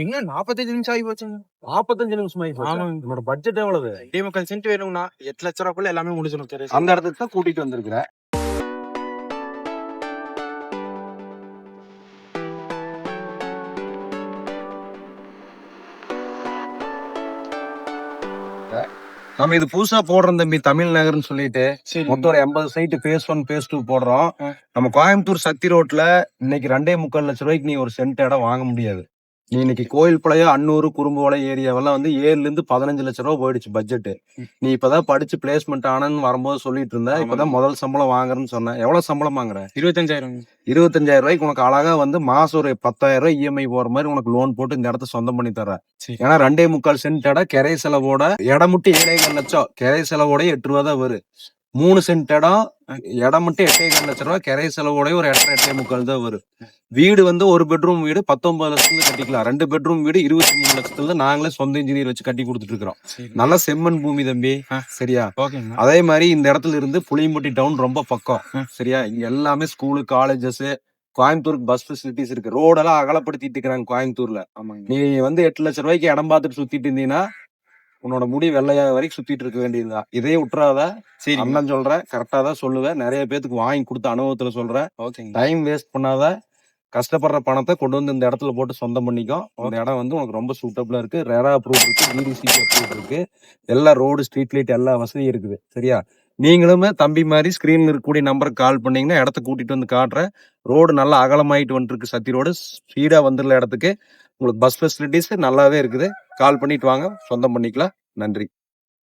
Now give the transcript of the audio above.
எங்க 45 நிமிஷம் ஆகி போச்சுங்க. 45 நிமிஷம் ஆகி போச்சு. ஆமாங்க. உன்னோட பட்ஜெட் எவ்வளவு? 2.25 சென்ட் வேணும்னா 8 லட்ச ரூபாய்க்குள்ள எல்லாமே முடிஞ்சிடும். அந்த இடத்துக்கு தான் கூட்டிட்டு வந்திருக்கிற. நம்ம இது புதுசா போடுறோம் தம்பி, தமிழ் நகர்னு சொல்லிட்டு மொத்தம் ஒரு 80 சைட் பேஸ் 1 பேஸ் 2 போடுறோம். நம்ம கோயம்புத்தூர் சக்தி ரோட்ல இன்னைக்கு 2.25 லட்சம் ரூபாய்க்கு நீ ஒரு சென்ட் இடம் வாங்க முடியாது. நீ இன்னைக்கு கோயில்பாளையம், அன்னூர், குறும்புபாளையம் ஏரியாவெல்லாம் வந்து 7 இருந்து 15 லட்சம் ரூபாய் போயிடுச்சு பட்ஜெட். நீ இப்பதான் படிச்சு பிளேஸ்மெண்ட் ஆனன்னு வரும்போது சொல்லிட்டு இருந்த, இப்பதான் முதல் சம்பளம் வாங்குறேன்னு சொன்ன. எவ்வளவு சம்பளம் வாங்குற? 25,000. 25,000 ரூபாய்க்கு உனக்கு அழகா வந்து மாசம் ஒரு 10,000 ரூபாய் இஎம்ஐ போற மாதிரி உனக்கு லோன் போட்டு இந்த இடத்த சொந்தம் பண்ணி தர. ஏன்னா 2.25 சென்ட் இடம் கிரை செலவோட இடம் மட்டும் 7,5 லட்சம், கிரை செலவோட 8 ரூபா தான் வரும். 3 சென்ட் இடம் மட்டும் 8,5 லட்சம் ரூபாய், கிரை செலவோட ஒரு 8.5 தான் வரும். வீடு வந்து ஒரு பெட்ரூம் வீடு 19 லட்சத்துல கட்டிக்கலாம். 2 பெட்ரூம் வீடு 23 லட்சத்துல நாங்களே சொந்த இன்ஜினியர் வச்சு கட்டி கொடுத்துட்டு இருக்கிறோம். நல்ல செம்மண் பூமி தம்பி, சரியா? அதே மாதிரி இந்த இடத்துல இருந்து புளியம்பட்டி டவுன் ரொம்ப பக்கம், சரியா? இங்க எல்லாமே ஸ்கூலு, காலேஜஸ், கோயம்புத்தூருக்கு பஸ் ஃபெசிலிட்டிஸ் இருக்கு. ரோடெல்லாம் அகலப்படுத்திட்டு இருக்கிறாங்க கோயம்புத்தூர்ல. நீ வந்து 8 லட்சம் ரூபாய்க்கு இடம் பார்த்துட்டு சுத்திட்டு இருந்தீங்கன்னா உன்னோட முடி வெள்ளையா வரைக்கும் சுத்திட்டு இருக்க வேண்டியதுதான். இதே விட்டுறாத. அண்ணன் சொல்றேன், கரெக்டா தான் சொல்லுவேன். நிறைய பேத்துக்கு வாங்கி கொடுத்த அனுபவத்துல சொல்றேன். டைம் வேஸ்ட் பண்ணாத. கஷ்டப்படுற பணத்தை கொண்டு வந்து இந்த இடத்துல போட்டு சொந்தம் பண்ணிக்கோ. இந்த இடம் வந்து உனக்கு ரொம்ப சூட்டபிளா இருக்கு. ரெரா அப்ரூவ் இருக்கு, டிடிசிபி அப்ரூவ் இருக்கு. எல்லா ரோடு, ஸ்ட்ரீட் லைட் எல்லா வசதியும் இருக்குது, சரியா? நீங்களுமே தம்பி மாதிரி ஸ்கிரீன்ல இருக்கக்கூடிய நம்பருக்கு கால் பண்ணீங்கன்னா இடத்த கூட்டிட்டு வந்து காட்டுறேன். ரோடு நல்லா அகலமாயிட்டு வந்துருக்கு. சத்தி ரோடு ஸ்பீடா வந்துடல இடத்துக்கு. உங்களுக்கு பஸ் ஃபெசிலிட்டிஸ் நல்லாவே இருக்குது. கால் பண்ணிட்டு வாங்க, சொந்தம் பண்ணிக்கலாம். நன்றி.